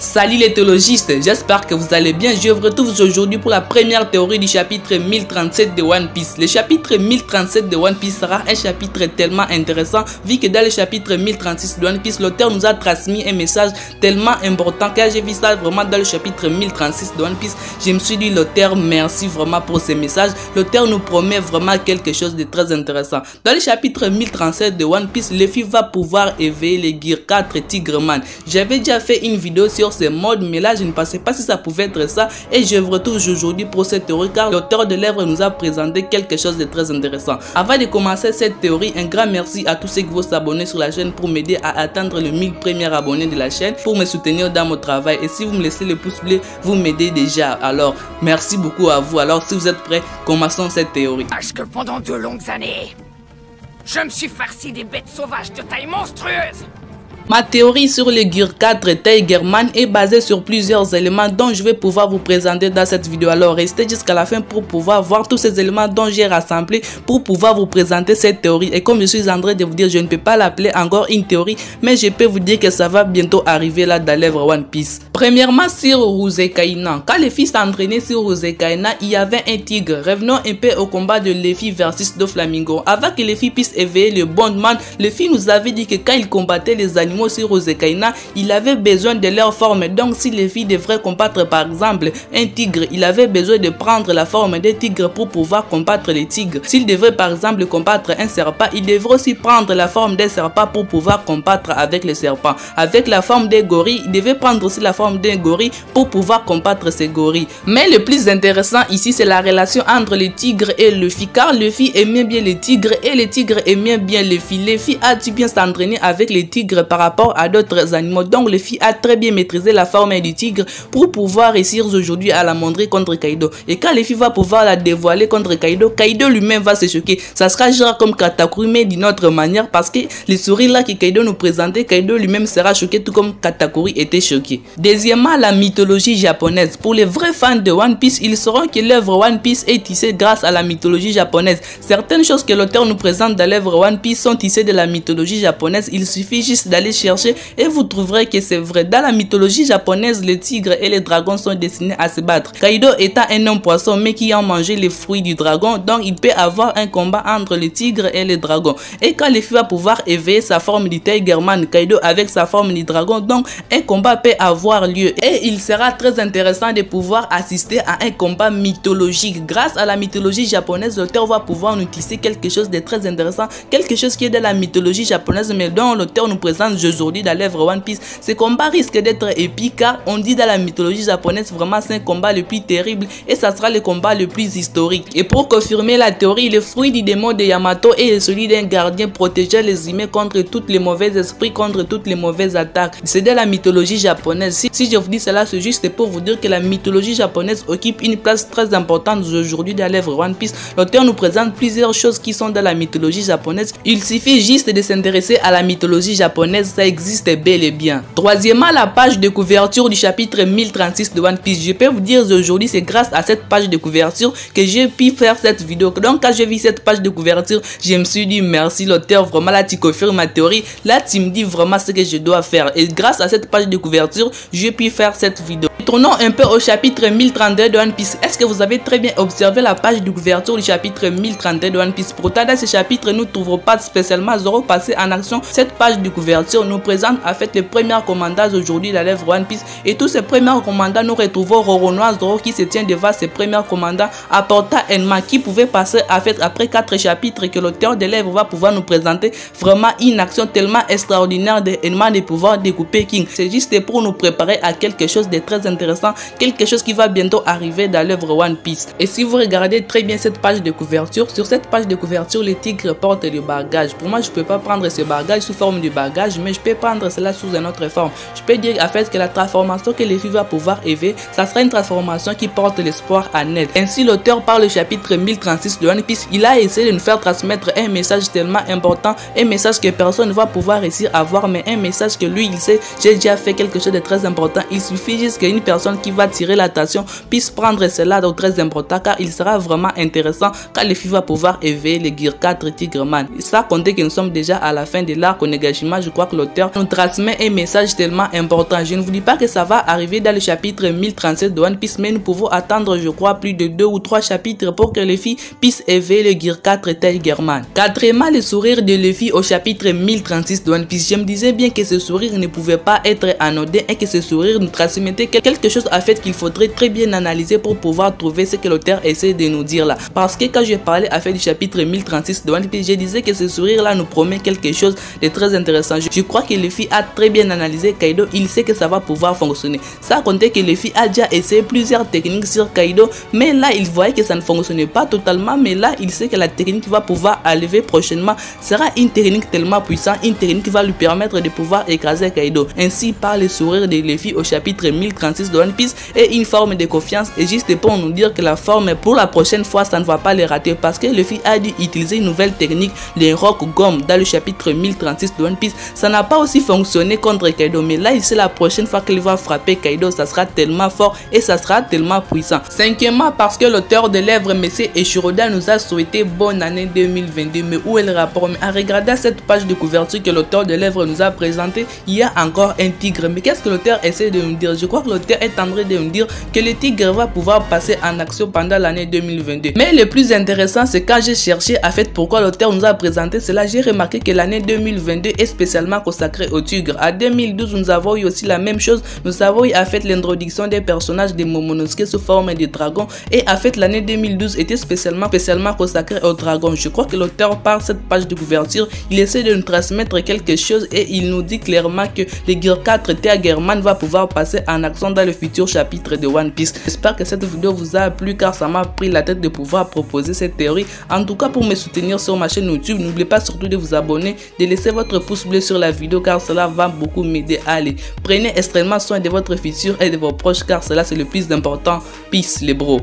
Salut les théologistes, j'espère que vous allez bien. Je vous retrouve aujourd'hui pour la première théorie du chapitre 1037 de One Piece. Le chapitre 1037 de One Piece sera un chapitre tellement intéressant vu que dans le chapitre 1036 de One Piece, l'auteur nous a transmis un message tellement important. Quand j'ai vu ça vraiment dans le chapitre 1036 de One Piece, je me suis dit l'auteur merci vraiment pour ce message. L'auteur nous promet vraiment quelque chose de très intéressant. Dans le chapitre 1037 de One Piece, Luffy va pouvoir éveiller les Gear 4 Tigerman. J'avais déjà fait une vidéo sur ces modes, mais là je ne pensais pas si ça pouvait être ça, et je vous retrouve aujourd'hui pour cette théorie car l'auteur de l'œuvre nous a présenté quelque chose de très intéressant. Avant de commencer cette théorie, un grand merci à tous ceux qui vont s'abonner sur la chaîne pour m'aider à atteindre le 1000 premiers abonnés de la chaîne, pour me soutenir dans mon travail. Et si vous me laissez le pouce bleu, vous m'aidez déjà. Alors merci beaucoup à vous. Alors si vous êtes prêts, commençons cette théorie. Parce que pendant de longues années, je me suis farci des bêtes sauvages de taille monstrueuse. Ma théorie sur les Gear 4 Tigerman est basée sur plusieurs éléments dont je vais pouvoir vous présenter dans cette vidéo. Alors restez jusqu'à la fin pour pouvoir voir tous ces éléments dont j'ai rassemblé pour pouvoir vous présenter cette théorie. Et comme je suis en train de vous dire, je ne peux pas l'appeler encore une théorie, mais je peux vous dire que ça va bientôt arriver là dans l'œuvre One Piece. Premièrement, sur Ruzekaina. Quand Luffy s'entraînait sur Ruzekaina, il y avait un tigre. Revenons un peu au combat de Luffy versus Doflamingo. Avant que Luffy puisse éveiller le Bondman, Luffy nous avait dit que quand il combattait les animaux sur Ruzekaina, il avait besoin de leur forme. Donc si Luffy devrait combattre par exemple un tigre, il avait besoin de prendre la forme des tigres pour pouvoir combattre les tigres. S'il devrait par exemple combattre un serpent, il devrait aussi prendre la forme des serpents pour pouvoir combattre avec les serpents. Avec la forme des gorilles, il devait prendre aussi la forme d'un gorille pour pouvoir combattre ces gorilles. Mais le plus intéressant ici, c'est la relation entre les tigres et Luffy, car Luffy aimait bien les tigres et les tigres aimaient bien Luffy. Luffy a dû bien s'entraîner avec les tigres par rapport à d'autres animaux. Donc Luffy a très bien maîtrisé la forme du tigre pour pouvoir réussir aujourd'hui à la montrer contre Kaido. Et quand Luffy va pouvoir la dévoiler contre Kaido, Kaido lui-même va se choquer. Ça sera genre comme Katakuri mais d'une autre manière, parce que les sourires là que Kaido nous présentait, Kaido lui-même sera choqué tout comme Katakuri était choqué. Deuxièmement, la mythologie japonaise. Pour les vrais fans de One Piece, ils sauront que l'œuvre One Piece est tissée grâce à la mythologie japonaise. Certaines choses que l'auteur nous présente dans l'œuvre One Piece sont tissées de la mythologie japonaise. Il suffit juste d'aller chercher et vous trouverez que c'est vrai. Dans la mythologie japonaise, les tigres et les dragons sont destinés à se battre. Kaido étant un homme poisson mais qui a mangé les fruits du dragon, donc il peut avoir un combat entre les tigres et les dragons. Et quand Luffy va pouvoir éveiller sa forme du Tigerman, Kaido avec sa forme du dragon, donc un combat peut avoir lieu. Et il sera très intéressant de pouvoir assister à un combat mythologique. Grâce à la mythologie japonaise, l'auteur va pouvoir nous tisser quelque chose de très intéressant, quelque chose qui est de la mythologie japonaise mais dont l'auteur nous présente aujourd'hui dans l'œuvre One Piece. Ce combat risque d'être épique car on dit dans la mythologie japonaise vraiment c'est un combat le plus terrible et ça sera le combat le plus historique. Et pour confirmer la théorie, le fruit du démon de Yamato est celui d'un gardien protégeant les humains contre tous les mauvais esprits, contre toutes les mauvaises attaques. C'est de la mythologie japonaise. Si je vous dis cela, c'est juste pour vous dire que la mythologie japonaise occupe une place très importante aujourd'hui dans l'œuvre One Piece. L'auteur nous présente plusieurs choses qui sont dans la mythologie japonaise. Il suffit juste de s'intéresser à la mythologie japonaise, ça existe bel et bien. Troisièmement, la page de couverture du chapitre 1036 de One Piece. Je peux vous dire aujourd'hui, c'est grâce à cette page de couverture que j'ai pu faire cette vidéo. Donc quand j'ai vu cette page de couverture, je me suis dit merci l'auteur, vraiment là tu confirmes ma théorie, là tu me dis vraiment ce que je dois faire. Et grâce à cette page de couverture, j'ai pu faire cette vidéo. Tournons un peu au chapitre 1032 de One Piece. Est-ce que vous avez très bien observé la page de couverture du chapitre 1032 de One Piece? Pourtant dans ce chapitre, nous ne trouvons pas spécialement Zoro passer en action. Cette page de couverture nous présente en fait les premiers commandants aujourd'hui dans l'œuvre One Piece. Et tous ces premiers commandants, nous retrouvons Roronoa Zoro qui se tient devant ces premiers commandants, apportant Enma qui pouvait passer en fait après 4 chapitres que l'auteur de l'œuvre va pouvoir nous présenter vraiment une action tellement extraordinaire de Enma de pouvoir découper King. C'est juste pour nous préparer à quelque chose de très intéressant, quelque chose qui va bientôt arriver dans l'œuvre One Piece. Et si vous regardez très bien cette page de couverture, sur cette page de couverture, les tigres portent le bagage. Pour moi, je peux pas prendre ce bagage sous forme de bagage, mais je peux prendre cela sous une autre forme. Je peux dire en fait que la transformation que Luffy va pouvoir éveiller, ça sera une transformation qui porte l'espoir à Ned. Ainsi, l'auteur par le chapitre 1036 de One Piece, il a essayé de nous faire transmettre un message tellement important, un message que personne ne va pouvoir réussir à voir, mais un message que lui, il sait, j'ai déjà fait quelque chose de très important. Il suffit juste qu'une personne qui va tirer l'attention puisse prendre cela de très important, car il sera vraiment intéressant quand Luffy va pouvoir éveiller le Gear 4 Tigerman. Ça compter que nous sommes déjà à la fin de l'arc Onigashima, je crois que l'auteur nous transmet un message tellement important. Je ne vous dis pas que ça va arriver dans le chapitre 1037 de One Piece, mais nous pouvons attendre, je crois, plus de 2 ou 3 chapitres pour que Luffy puisse éveiller le Gear 4 Tigerman. Quatrièmement, le sourire de Luffy au chapitre 1036 de One Piece. Je me disais bien que ce sourire ne pouvait pas être anodin et que ce sourire nous transmettait quelque chose à fait qu'il faudrait très bien analyser pour pouvoir trouver ce que l'auteur essaie de nous dire là. Parce que quand je parlais à fait du chapitre 1036 de One Piece, je disais que ce sourire là nous promet quelque chose de très intéressant. Je crois que Luffy a très bien analysé Kaido, il sait que ça va pouvoir fonctionner. Ça comptait que Luffy a déjà essayé plusieurs techniques sur Kaido, mais là il voyait que ça ne fonctionnait pas totalement, mais là il sait que la technique qu'il va pouvoir enlever prochainement sera une technique tellement puissante, une technique qui va lui permettre de pouvoir écraser Kaido. Ainsi par le sourire de Luffy au chapitre 1036 de One Piece et une forme de confiance, et juste pour nous dire que la forme pour la prochaine fois ça ne va pas les rater, parce que Luffy a dû utiliser une nouvelle technique, les Rock Gomme, dans le chapitre 1036 de One Piece. Ça n'a pas aussi fonctionné contre Kaido, mais là il sait la prochaine fois qu'il va frapper Kaido, ça sera tellement fort et ça sera tellement puissant. Cinquièmement, parce que l'auteur de l'œuvre Messier Eshiroda nous a souhaité bonne année 2022, mais où est le rapport? Mais à regarder cette page de couverture que l'auteur de l'œuvre nous a présenté, il y a encore un tigre. Mais qu'est-ce que l'auteur essaie de nous dire? Je crois que l'auteur est en train de nous dire que le tigre va pouvoir passer en action pendant l'année 2022. Mais le plus intéressant, c'est quand j'ai cherché à fait pourquoi l'auteur nous a présenté cela, j'ai remarqué que l'année 2022 est spécialement consacrée au tigre. En 2012, nous avons eu aussi la même chose. Nous avons eu à fait l'introduction des personnages de Momonosuke sous forme de dragon, et à fait l'année 2012 était spécialement consacrée au dragon. Je crois que l'auteur, par cette page de couverture, il essaie de nous transmettre quelque chose et il nous dit clairement que le Gear 4 Tigerman va pouvoir passer en action dans le futur chapitre de One Piece. J'espère que cette vidéo vous a plu, car ça m'a pris la tête de pouvoir proposer cette théorie. En tout cas, pour me soutenir sur ma chaîne YouTube, n'oubliez pas surtout de vous abonner, de laisser votre pouce bleu sur la vidéo, car cela va beaucoup m'aider. Allez, prenez extrêmement soin de votre futur et de vos proches, car cela c'est le plus important. Peace les bros.